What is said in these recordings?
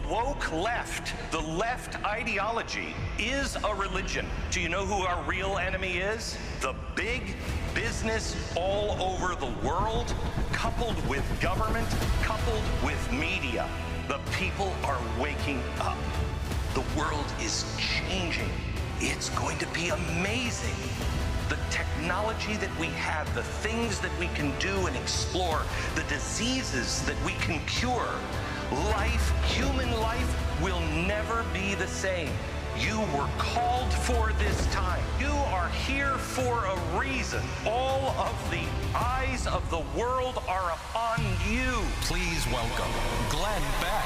woke left, the left ideology, is a religion. Do you know who our real enemy is? The big business all over the world, coupled with government, coupled with media. The people are waking up. The world is changing. It's going to be amazing. The technology that we have, the things that we can do and explore, the diseases that we can cure. Life, human life, will never be the same. You were called for this time. You are here for a reason. All of the eyes of the world are upon you. Please welcome Glenn Beck.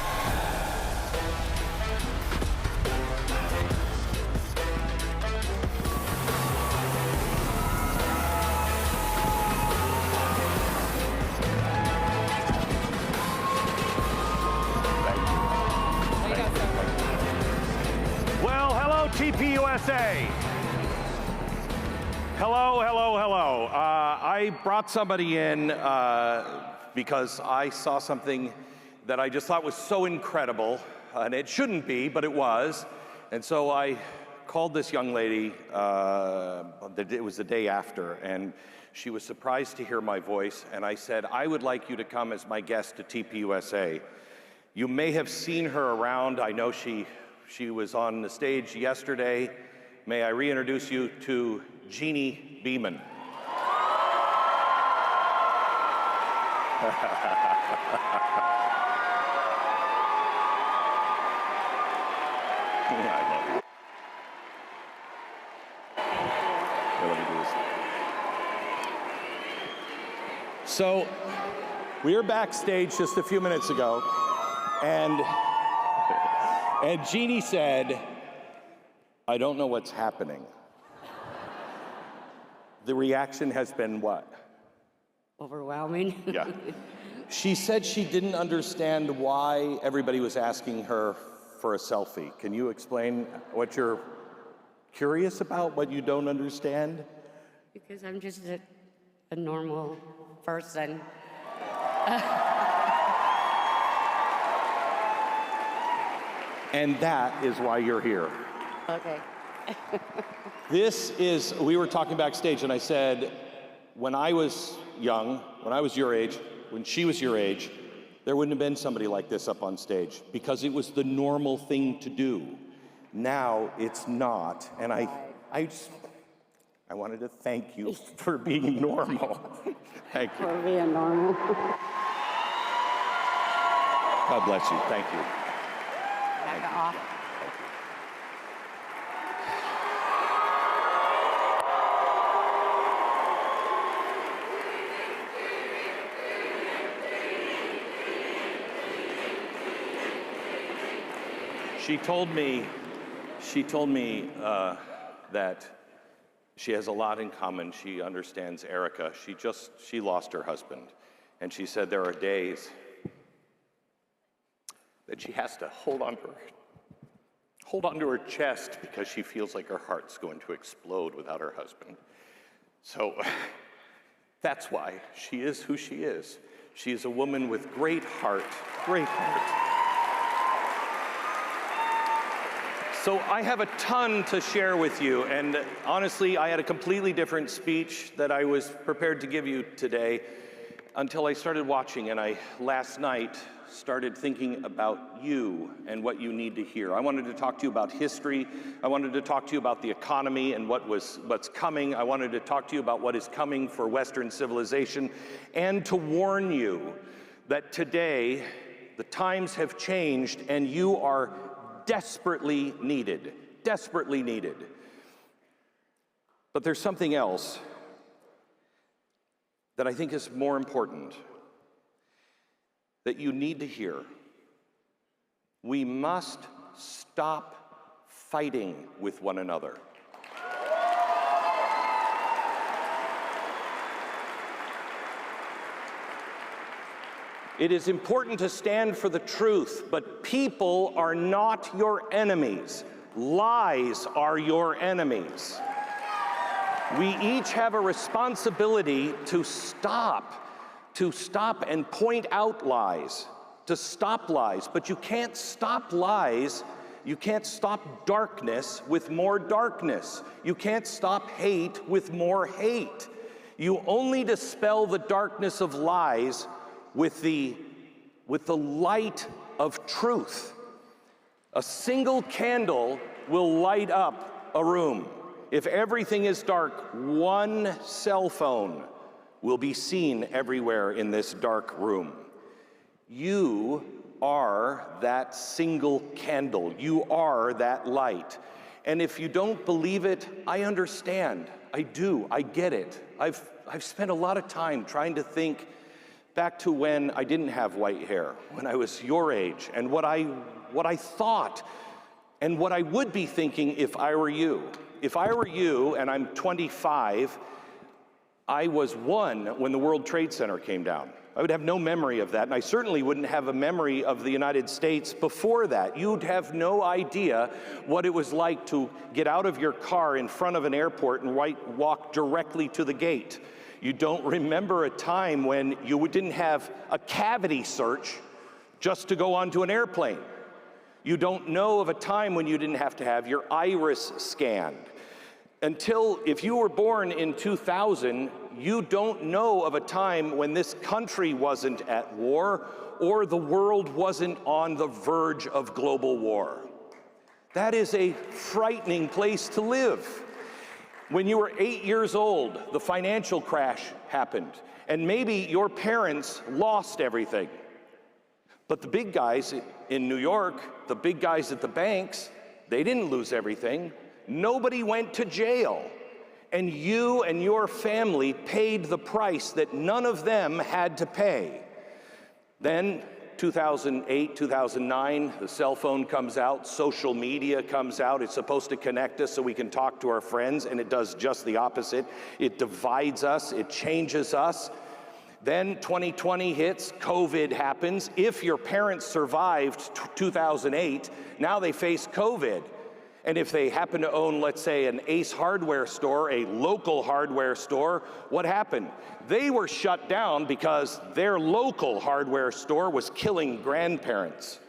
tpusa. Hello, hello, hello. I brought somebody in because I saw something that I just thought was so incredible, and it shouldn't be, but it was. And so I called this young lady, it was the day after, and she was surprised to hear my voice, and I said, I would like you to come as my guest to tpusa. You may have seen her around. I know she was on the stage yesterday. May I reintroduce you to Jeannie Beeman. I love you. Here, let me do this. So, we were backstage just a few minutes ago, and Jeannie said, I don't know what's happening. The reaction has been what? Overwhelming. Yeah. She said she didn't understand why everybody was asking her for a selfie. Can you explain what you're curious about, what you don't understand? Because I'm just a normal person. And that is why you're here. Okay. We were talking backstage, and I said, when I was young, when I was your age, when she was your age, there wouldn't have been somebody like this up on stage because it was the normal thing to do. Now it's not, and I wanted to thank you for being normal. Thank you. For being normal. God bless you. Thank you. Back off. She told me that she has a lot in common. She understands Erica. She lost her husband. And she said there are days that she has to hold on to her chest because she feels like her heart's going to explode without her husband. So that's why she is who she is. She is a woman with great heart, great heart. So I have a ton to share with you, and honestly, I had a completely different speech that I was prepared to give you today until I started watching, and I last night started thinking about you and what you need to hear. I wanted to talk to you about history. I wanted to talk to you about the economy and what's coming. I wanted to talk to you about what is coming for Western civilization, and to warn you that today the times have changed and you are desperately needed, desperately needed. But there's something else that I think is more important that you need to hear. We must stop fighting with one another. It is important to stand for the truth, but people are not your enemies. Lies are your enemies. We each have a responsibility to stop and point out lies. to stop lies, but you can't stop lies. You can't stop darkness with more darkness. You can't stop hate with more hate. You only dispel the darkness of lies with the light of truth. A single candle will light up a room. If everything is dark, one cell phone will be seen everywhere in this dark room. You are that single candle. You are that light. And if you don't believe it, I understand. I do. I get it. I've spent a lot of time trying to think back to when I didn't have white hair, when I was your age, and what I thought and what I would be thinking if I were you. If I were you, and I'm 25, I was 1 when the World Trade Center came down. I would have no memory of that, and I certainly wouldn't have a memory of the United States before that. You'd have no idea what it was like to get out of your car in front of an airport and walk directly to the gate. You don't remember a time when you didn't have a cavity search just to go onto an airplane. You don't know of a time when you didn't have to have your iris scanned. Until, if you were born in 2000, you don't know of a time when this country wasn't at war or the world wasn't on the verge of global war. That is a frightening place to live. When you were 8 years old, the financial crash happened, and maybe your parents lost everything. But the big guys in New York, the big guys at the banks, they didn't lose everything. Nobody went to jail. And you and your family paid the price that none of them had to pay. Then, 2008, 2009, the cell phone comes out, social media comes out. It's supposed to connect us so we can talk to our friends, and it does just the opposite. It divides us, it changes us. Then 2020 hits, COVID happens. If your parents survived 2008, now they face COVID. And if they happen to own, let's say, an Ace hardware store, a local hardware store, what happened? They were shut down because their local hardware store was killing grandparents.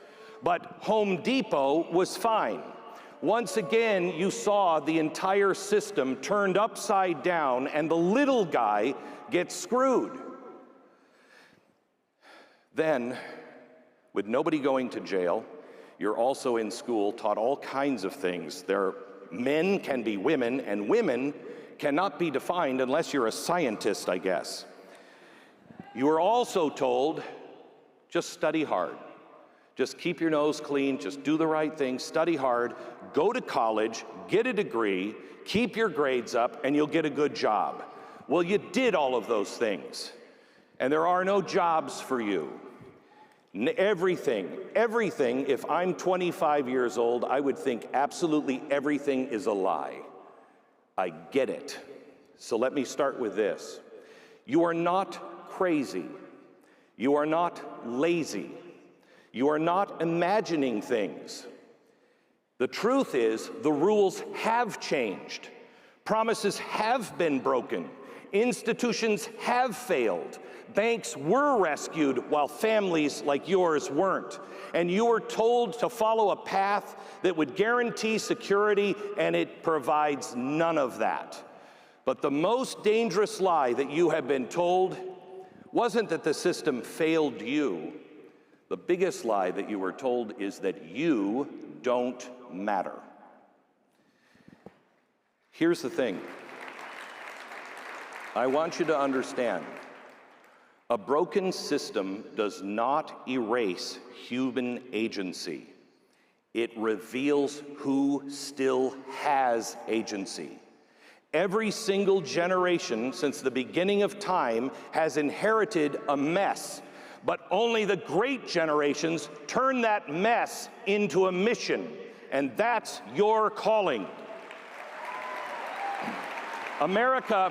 But Home Depot was fine. Once again, you saw the entire system turned upside down, and the little guy gets screwed. Then, with nobody going to jail, you're also in school, taught all kinds of things. Men can be women, and women cannot be defined unless you're a scientist, I guess. You were also told, just study hard. Just keep your nose clean, just do the right thing, study hard, go to college, get a degree, keep your grades up, and you'll get a good job. Well, you did all of those things, and there are no jobs for you. Everything, if I'm 25 years old, I would think absolutely everything is a lie. I get it. So let me start with this. You are not crazy. You are not lazy. You are not imagining things. The truth is, the rules have changed. Promises have been broken. Institutions have failed. Banks were rescued while families like yours weren't. And you were told to follow a path that would guarantee security, and it provides none of that. But the most dangerous lie that you have been told wasn't that the system failed you. The biggest lie that you were told is that you don't matter. Here's the thing. I want you to understand. A broken system does not erase human agency. It reveals who still has agency. Every single generation since the beginning of time has inherited a mess, but only the great generations turn that mess into a mission, and that's your calling. America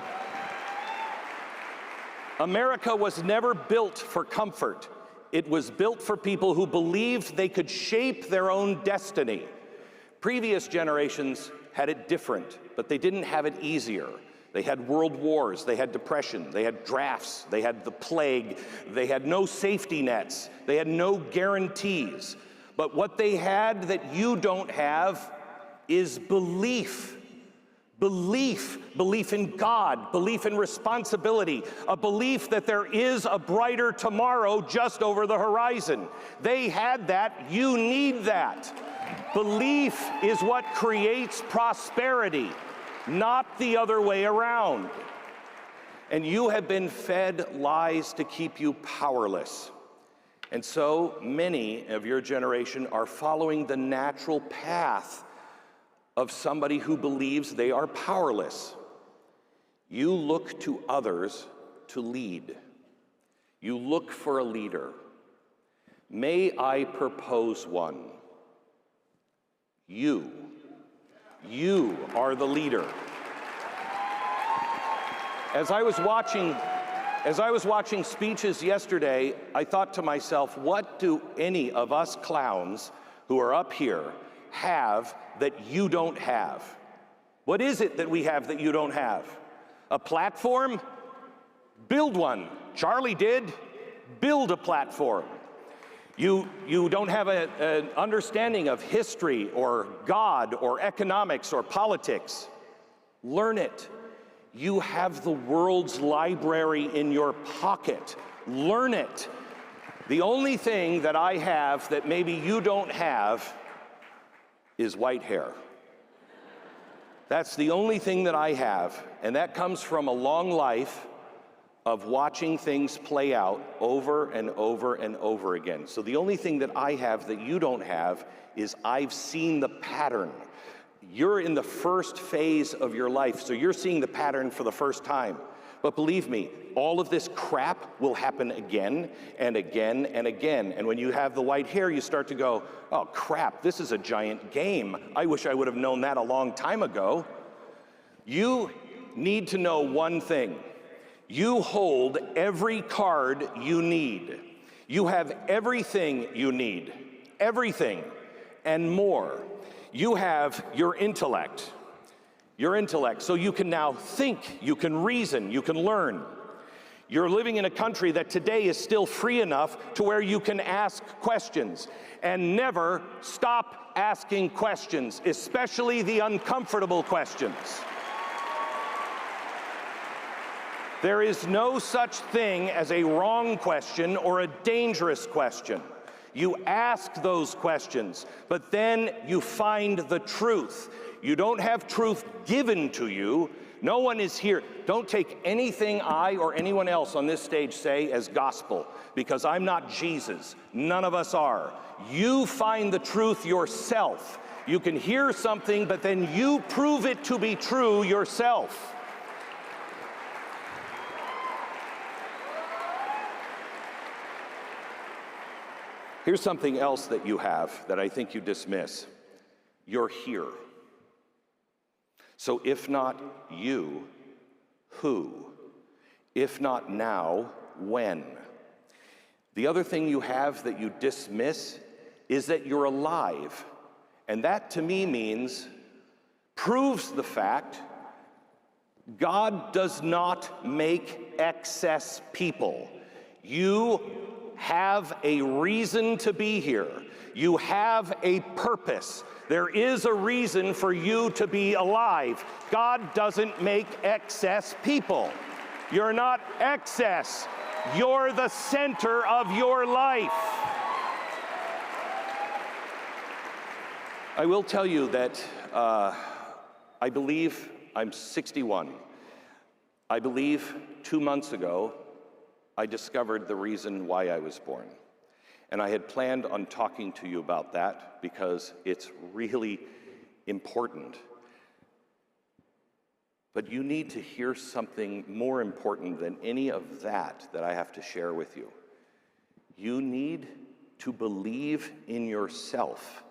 was never built for comfort. It was built for people who believed they could shape their own destiny. Previous generations had it different, but they didn't have it easier. They had world wars, they had depression, they had drafts, they had the plague, they had no safety nets, they had no guarantees. But what they had that you don't have is belief. Belief in God, belief in responsibility, a belief that there is a brighter tomorrow just over the horizon. They had that, you need that. Belief is what creates prosperity, not the other way around. And you have been fed lies to keep you powerless. And so many of your generation are following the natural path of somebody who believes they are powerless. You look to others to lead. You look for a leader. May I propose one? You are the leader. As I was watching speeches yesterday, I thought to myself, what do any of us clowns who are up here have that you don't have? What is it that we have that you don't have? A platform? Build one. Charlie did. Build a platform. You don't have an understanding of history or God or economics or politics. Learn it. You have the world's library in your pocket. Learn it. The only thing that I have that maybe you don't have is white hair. That's the only thing that I have, and that comes from a long life of watching things play out over and over and over again. So the only thing that I have that you don't have is I've seen the pattern. You're in the first phase of your life, so you're seeing the pattern for the first time. But believe me, all of this crap will happen again and again and again. And when you have the white hair, you start to go, oh crap, this is a giant game. I wish I would have known that a long time ago. You need to know one thing. You hold every card you need. You have everything you need, everything and more. You have your intellect, so you can now think, you can reason, you can learn. You're living in a country that today is still free enough to where you can ask questions and never stop asking questions, especially the uncomfortable questions. There is no such thing as a wrong question or a dangerous question. You ask those questions, but then you find the truth. You don't have truth given to you. No one is here. Don't take anything I or anyone else on this stage say as gospel, because I'm not Jesus. None of us are. You find the truth yourself. You can hear something, but then you prove it to be true yourself. Here's something else that you have that I think you dismiss. You're here. So if not you, who? If not now, when? The other thing you have that you dismiss is that you're alive. And that to me proves the fact God does not make excess people. You have a reason to be here. You have a purpose. There is a reason for you to be alive. God doesn't make excess people. You're not excess. You're the center of your life. I will tell you that I believe I'm 61. I believe 2 months ago, I discovered the reason why I was born. And I had planned on talking to you about that because it's really important. But you need to hear something more important than any of that I have to share with you. You need to believe in yourself.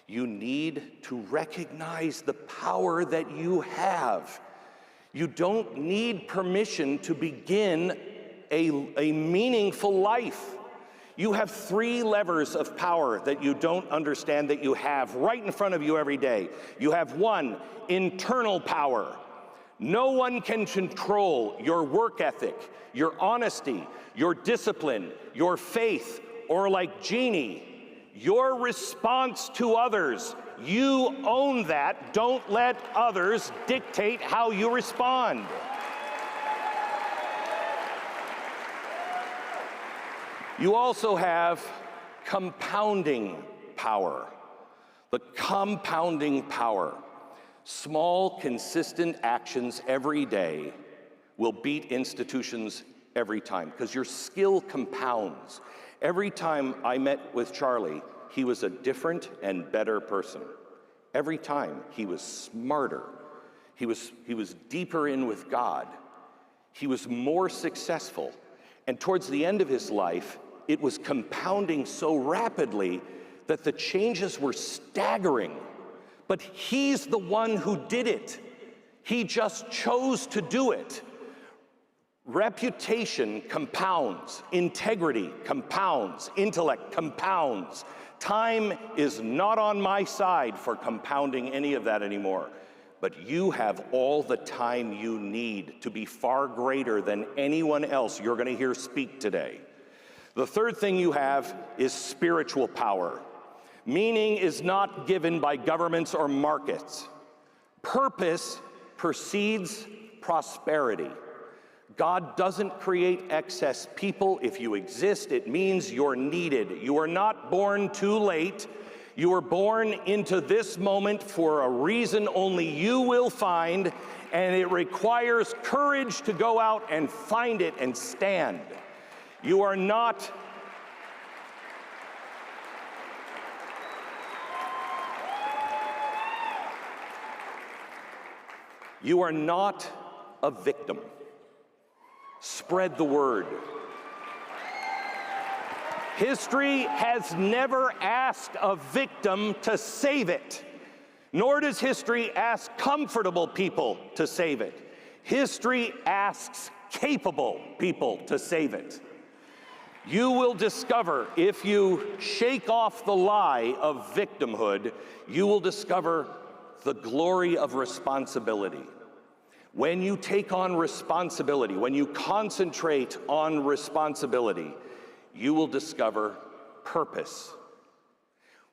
You need to recognize the power that you have. You don't need permission to begin a meaningful life. You have 3 levers of power that you don't understand that you have right in front of you every day. You have 1, internal power. No one can control your work ethic, your honesty, your discipline, your faith, or like Jeannie, your response to others. You own that. Don't let others dictate how you respond. You also have compounding power. The compounding power. Small, consistent actions every day will beat institutions every time, because your skill compounds. Every time I met with Charlie, he was a different and better person. Every time he was smarter. He was deeper in with God. He was more successful. And towards the end of his life, it was compounding so rapidly that the changes were staggering. But he's the one who did it. He just chose to do it. Reputation compounds, integrity compounds, intellect compounds. Time is not on my side for compounding any of that anymore. But you have all the time you need to be far greater than anyone else you're going to hear speak today. The third thing you have is spiritual power. Meaning is not given by governments or markets. Purpose precedes prosperity. God doesn't create excess people. If you exist, it means you're needed. You are not born too late. You were born into this moment for a reason only you will find, and it requires courage to go out and find it and stand. You are not a victim. Spread the word. History has never asked a victim to save it, nor does history ask comfortable people to save it. History asks capable people to save it. You will discover, if you shake off the lie of victimhood, you will discover the glory of responsibility. When you take on responsibility, when you concentrate on responsibility, you will discover purpose.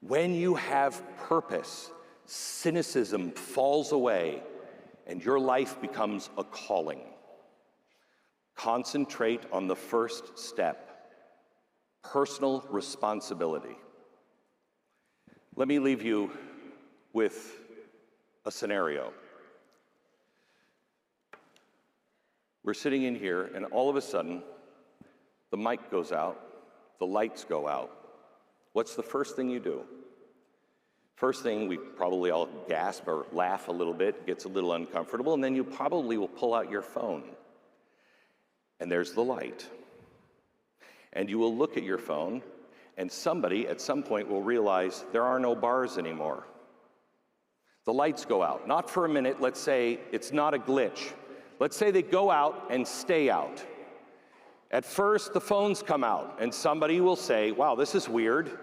When you have purpose, cynicism falls away and your life becomes a calling. Concentrate on the first step. Personal responsibility. Let me leave you with a scenario. We're sitting in here, and all of a sudden, the mic goes out, the lights go out. What's the first thing you do? First thing, we probably all gasp or laugh a little bit, gets a little uncomfortable, and then you probably will pull out your phone. And there's the light. And you will look at your phone, and somebody at some point will realize there are no bars anymore. The lights go out, not for a minute. Let's say it's not a glitch. Let's say they go out and stay out. At first, the phones come out, and somebody will say, wow, this is weird.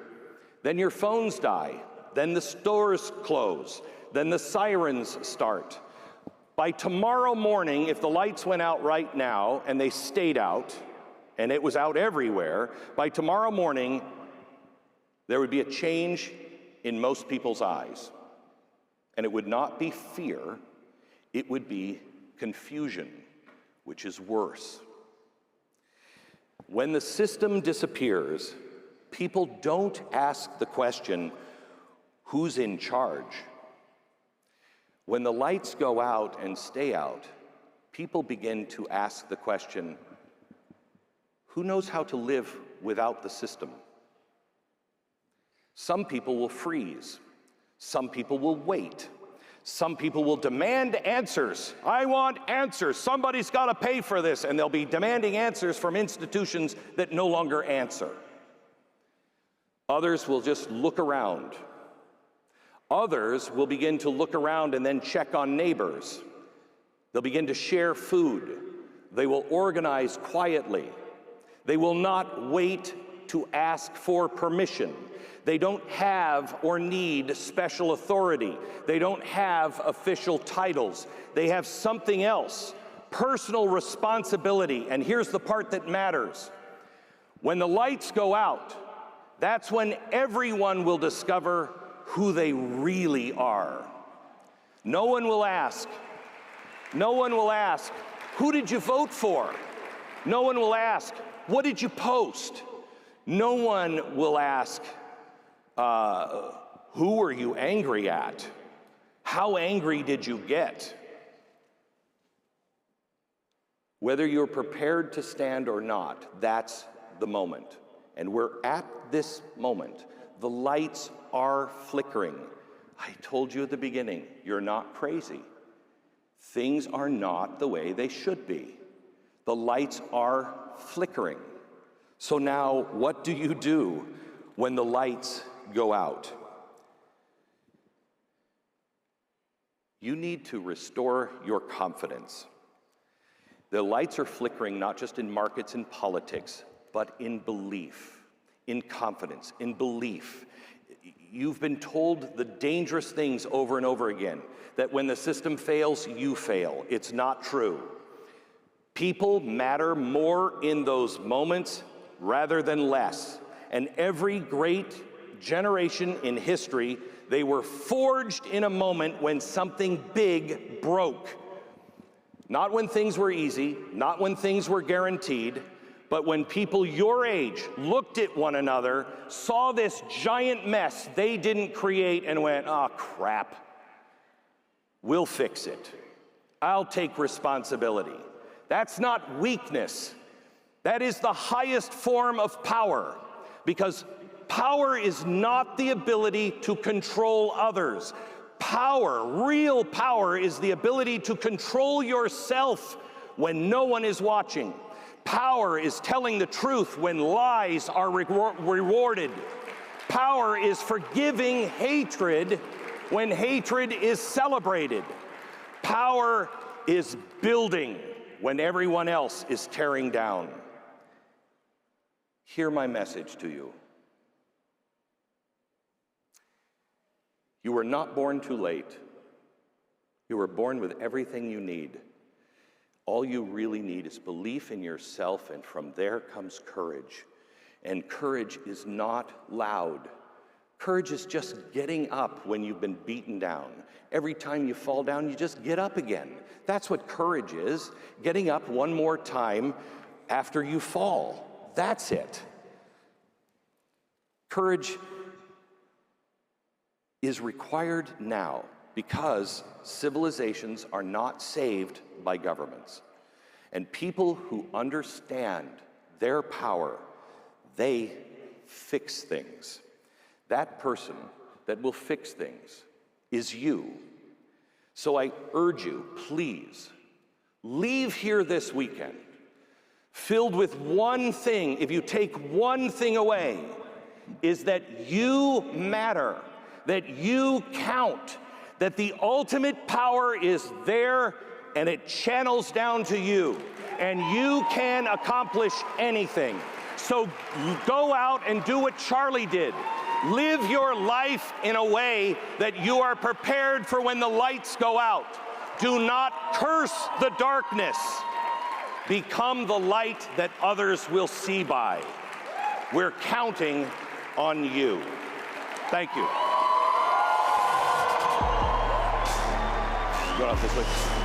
Then your phones die. Then the stores close. Then the sirens start. By tomorrow morning, if the lights went out right now and they stayed out, and it was out everywhere, by tomorrow morning, there would be a change in most people's eyes. And it would not be fear, it would be confusion, which is worse. When the system disappears, people don't ask the question, who's in charge? When the lights go out and stay out, people begin to ask the question, who knows how to live without the system? Some people will freeze. Some people will wait. Some people will demand answers. I want answers. Somebody's got to pay for this. And they'll be demanding answers from institutions that no longer answer. Others will just look around. Others will begin to look around and then check on neighbors. They'll begin to share food. They will organize quietly. They will not wait to ask for permission. They don't have or need special authority. They don't have official titles. They have something else, personal responsibility. And here's the part that matters. When the lights go out, that's when everyone will discover who they really are. No one will ask, who did you vote for? No one will ask, what did you post? No one will ask, who were you angry at? How angry did you get? Whether you're prepared to stand or not, that's the moment. And we're at this moment. The lights are flickering. I told you at the beginning, you're not crazy. Things are not the way they should be. The lights are flickering. So now, what do you do when the lights go out? You need to restore your confidence. The lights are flickering not just in markets and politics, but in belief, in confidence, in belief. You've been told the dangerous things over and over again, that when the system fails, you fail. It's not true. People matter more in those moments rather than less. And every great generation in history, they were forged in a moment when something big broke. Not when things were easy, not when things were guaranteed, but when people your age looked at one another, saw this giant mess they didn't create and went, oh crap, we'll fix it. I'll take responsibility. That's not weakness. That is the highest form of power, because power is not the ability to control others. Power, real power, is the ability to control yourself when no one is watching. Power is telling the truth when lies are rewarded. Power is forgiving hatred when hatred is celebrated. Power is building when everyone else is tearing down. Hear my message to you. You were not born too late. You were born with everything you need. All you really need is belief in yourself, and from there comes courage. And courage is not loud. Courage is just getting up when you've been beaten down. Every time you fall down, you just get up again. That's what courage is, getting up one more time after you fall. That's it. Courage is required now because civilizations are not saved by governments. And people who understand their power, they fix things. That person that will fix things is you. So I urge you, please, leave here this weekend filled with one thing. If you take one thing away, is that you matter, that you count, that the ultimate power is there and it channels down to you, and you can accomplish anything. So go out and do what Charlie did. Live your life in a way that you are prepared for when the lights go out. Do not curse the darkness. Become the light that others will see by. We're counting on you. Thank you. Going off this way.